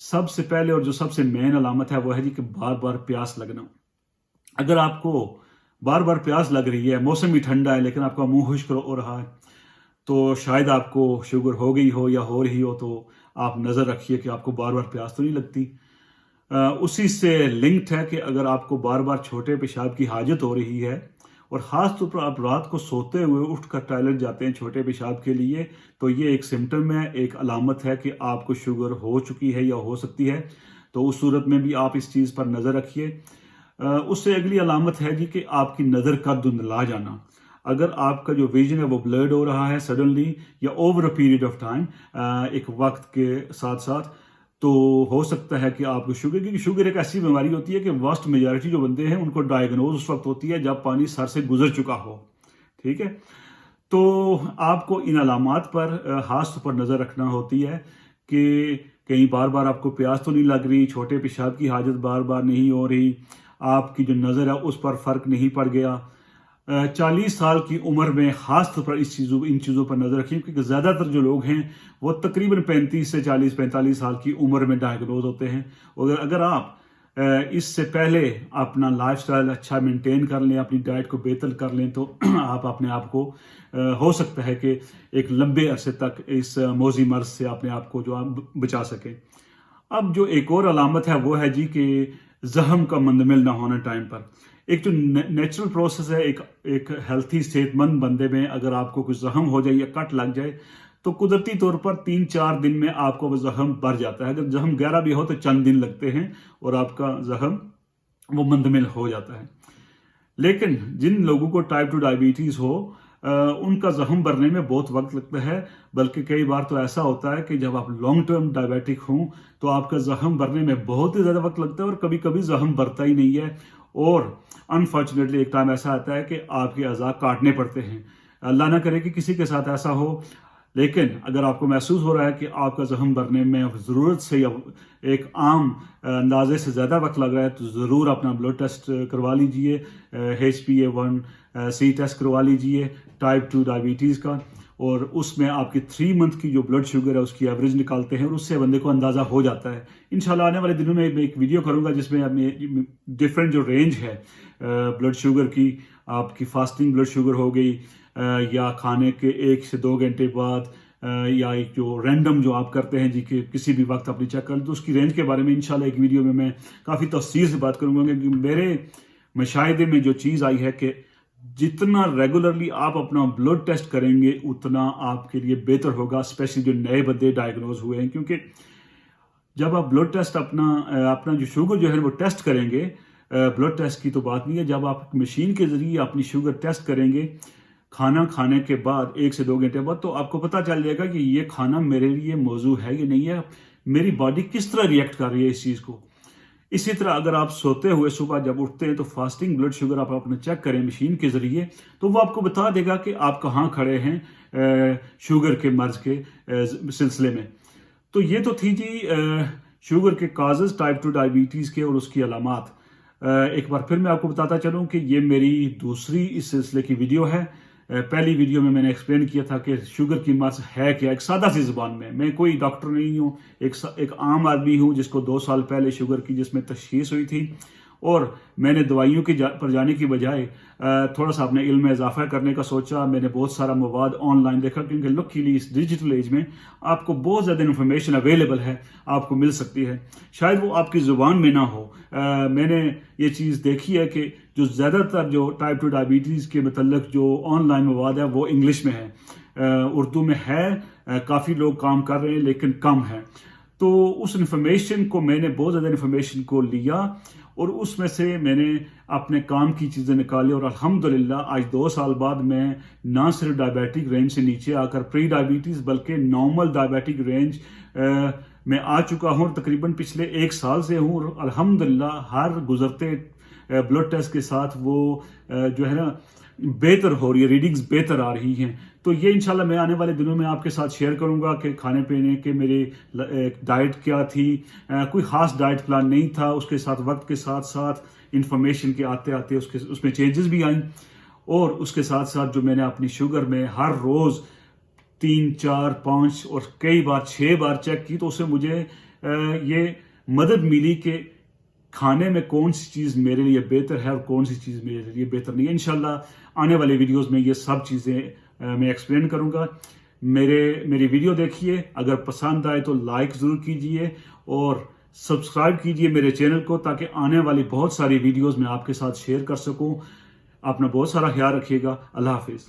سب سے پہلے اور جو سب سے مین علامت ہے وہ ہے جی کہ بار بار پیاس لگنا. اگر آپ کو بار بار پیاس لگ رہی ہے، موسم بھی ٹھنڈا ہے لیکن آپ کا منہ خشک ہو رہا ہے، تو شاید آپ کو شوگر ہو گئی ہو یا ہو رہی ہو. تو آپ نظر رکھیے کہ آپ کو بار بار پیاس تو نہیں لگتی. اسی سے لنکڈ ہے کہ اگر آپ کو بار بار چھوٹے پیشاب کی حاجت ہو رہی ہے اور خاص طور پر آپ رات کو سوتے ہوئے اٹھ کر ٹوائلٹ جاتے ہیں چھوٹے پیشاب کے لیے، تو یہ ایک سمٹم ہے، ایک علامت ہے کہ آپ کو شوگر ہو چکی ہے یا ہو سکتی ہے. تو اس صورت میں بھی آپ اس چیز پر نظر رکھیے. اس سے اگلی علامت ہے جی کہ آپ کی نظر کا دھندلا جانا. اگر آپ کا جو ویژن ہے وہ بلرڈ ہو رہا ہے سڈنلی یا over a period of time, ایک وقت کے ساتھ ساتھ، تو ہو سکتا ہے کہ آپ کو شوگر، کیونکہ شوگر ایک ایسی بیماری ہوتی ہے کہ واسٹ میجارٹی جو بندے ہیں ان کو ڈائگنوز اس وقت ہوتی ہے جب پانی سر سے گزر چکا ہو. ٹھیک ہے، تو آپ کو ان علامات پر خاص طور پر نظر رکھنا ہوتی ہے کہ کہیں بار بار آپ کو پیاس تو نہیں لگ رہی، چھوٹے پیشاب کی حاجت بار بار نہیں ہو رہی، آپ کی جو نظر ہے اس پر فرق نہیں پڑ گیا. 40 سال کی عمر میں خاص طور پر ان چیزوں پر نظر رکھیں، کیونکہ زیادہ تر جو لوگ ہیں وہ تقریباً 35 سے 45 سال کی عمر میں ڈائگنوز ہوتے ہیں. اگر آپ اس سے پہلے اپنا لائف سٹائل اچھا مینٹین کر لیں، اپنی ڈائٹ کو بہتر کر لیں، تو آپ اپنے آپ کو ہو سکتا ہے کہ ایک لمبے عرصے تک اس موذی مرض سے اپنے آپ کو جو آپ بچا سکیں. اب جو ایک اور علامت ہے وہ ہے جی کہ زخم کا مندمل نہ ہونا ٹائم پر. ایک جو نیچرل پروسیس ہے ایک ہیلتھی صحت مند بندے میں، اگر آپ کو کچھ زخم ہو جائے یا کٹ لگ جائے تو قدرتی طور پر 3-4 دن میں آپ کو وہ زخم بھر جاتا ہے. اگر زخم گہرا بھی ہو تو چند دن لگتے ہیں اور آپ کا زخم وہ مندمل ہو جاتا ہے. لیکن جن لوگوں کو ٹائپ 2 ڈائبٹیز ہو ان کا زخم بھرنے میں بہت وقت لگتا ہے، بلکہ کئی بار تو ایسا ہوتا ہے کہ جب آپ لانگ ٹرم ڈائبیٹک ہوں تو آپ کا زخم بھرنے میں بہت ہی زیادہ وقت لگتا ہے اور کبھی کبھی زخم بھرتا ہی نہیں ہے. اور انفارچونیٹلی ایک ٹائم ایسا آتا ہے کہ آپ کے اعضاء کاٹنے پڑتے ہیں. اللہ نہ کرے کہ کسی کے ساتھ ایسا ہو، لیکن اگر آپ کو محسوس ہو رہا ہے کہ آپ کا زخم بھرنے میں ضرورت سے یا ایک عام اندازے سے زیادہ وقت لگ رہا ہے، تو ضرور اپنا بلڈ ٹیسٹ کروا لیجئے، HbA1c ٹیسٹ کروا لیجئے ٹائپ 2 ڈائبٹیز کا. اور اس میں آپ کی 3 منتھ کی جو بلڈ شوگر ہے اس کی ایوریج نکالتے ہیں اور اس سے بندے کو اندازہ ہو جاتا ہے. انشاءاللہ آنے والے دنوں میں ایک ویڈیو کروں گا جس میں ڈفرینٹ جو رینج ہے بلڈ شوگر کی، آپ کی فاسٹنگ بلڈ شوگر ہو گئی یا کھانے کے 1 سے 2 گھنٹے بعد، یا ایک جو رینڈم جو آپ کرتے ہیں جی کہ کسی بھی وقت اپنی چیک کر لیں، تو اس کی رینج کے بارے میں انشاءاللہ ایک ویڈیو میں میں کافی تفصیل سے بات کروں گا. کہ میرے مشاہدے میں جو چیز آئی ہے کہ جتنا ریگولرلی آپ اپنا بلڈ ٹیسٹ کریں گے اتنا آپ کے لیے بہتر ہوگا، اسپیشلی جو نئے بندے ڈائگنوز ہوئے ہیں. کیونکہ جب آپ بلڈ ٹیسٹ اپنا جو شوگر جو ہے وہ ٹیسٹ کریں گے، بلڈ ٹیسٹ کی تو بات نہیں ہے، جب آپ مشین کے ذریعے اپنی شوگر ٹیسٹ کریں گے کھانا کھانے کے بعد 1 سے 2 گھنٹے بعد، تو آپ کو پتہ چل جائے گا کہ یہ کھانا میرے لیے موضوع ہے یا نہیں ہے، میری باڈی کس طرح ریئیکٹ کر رہی ہے اس چیز کو. اسی طرح اگر آپ سوتے ہوئے صبح جب اٹھتے ہیں تو فاسٹنگ بلڈ شوگر آپ اپنا چیک کریں مشین کے ذریعے، تو وہ آپ کو بتا دے گا کہ آپ کہاں کھڑے ہیں شوگر کے مرض کے سلسلے میں. تو یہ تو تھی جی شوگر کے کازز ٹائپ 2 ڈائبٹیز کے اور اس کی علامات. ایک بار پھر میں آپ کو بتاتا چلوں کہ یہ میری دوسری اس سلسلے کی ویڈیو ہے. پہلی ویڈیو میں نے ایکسپلین کیا تھا کہ شوگر کی مرض ہے کیا، ایک سادہ سی زبان میں کوئی ڈاکٹر نہیں ہوں، ایک عام آدمی ہوں جس کو 2 سال پہلے شوگر کی جس میں تشخیص ہوئی تھی، اور میں نے دوائیوں پر جانے کی بجائے تھوڑا سا اپنے علم میں اضافہ کرنے کا سوچا. میں نے بہت سارا مواد آن لائن دیکھا، کیونکہ لکیلی اس ڈیجیٹل ایج میں آپ کو بہت زیادہ انفارمیشن اویلیبل ہے، آپ کو مل سکتی ہے، شاید وہ آپ کی زبان میں نہ ہو. میں نے یہ چیز دیکھی ہے کہ جو زیادہ تر جو ٹائپ 2 ڈائبٹیز کے متعلق جو آن لائن مواد ہے وہ انگلش میں ہے، اردو میں ہے، کافی لوگ کام کر رہے ہیں لیکن کم ہے. تو اس انفارمیشن کو میں نے بہت زیادہ انفارمیشن کو لیا اور اس میں سے میں نے اپنے کام کی چیزیں نکالی، اور الحمدللہ آج 2 سال بعد میں نہ صرف ڈائبیٹک رینج سے نیچے آ کر پری ڈائبٹیز بلکہ نارمل ڈائبیٹک رینج میں آ چکا ہوں، اور تقریباً پچھلے 1 سال سے ہوں، اور الحمدللہ ہر گزرتے بلڈ ٹیسٹ کے ساتھ وہ جو ہے نا بہتر ہو رہی ہے، ریڈنگز بہتر آ رہی ہیں. تو یہ انشاءاللہ میں آنے والے دنوں میں آپ کے ساتھ شیئر کروں گا کہ کھانے پینے کے میری ڈائٹ کیا تھی. کوئی خاص ڈائٹ پلان نہیں تھا، اس کے ساتھ وقت کے ساتھ ساتھ انفارمیشن کے آتے آتے اس میں چینجز بھی آئیں، اور اس کے ساتھ ساتھ جو میں نے اپنی شوگر میں ہر روز 3 4 5 اور کئی بار 6 بار چیک کی، تو اس سے مجھے یہ مدد ملی کہ کھانے میں کون سی چیز میرے لیے بہتر ہے اور کون سی چیز میرے لیے بہتر نہیں ہے. انشاءاللہ آنے والے ویڈیوز میں یہ سب چیزیں میں ایکسپلین کروں گا. میری ویڈیو دیکھیے, اگر پسند آئے تو لائک ضرور کیجئے اور سبسکرائب کیجئے میرے چینل کو, تاکہ آنے والی بہت ساری ویڈیوز میں آپ کے ساتھ شیئر کر سکوں. اپنا بہت سارا خیال رکھیے گا. اللہ حافظ.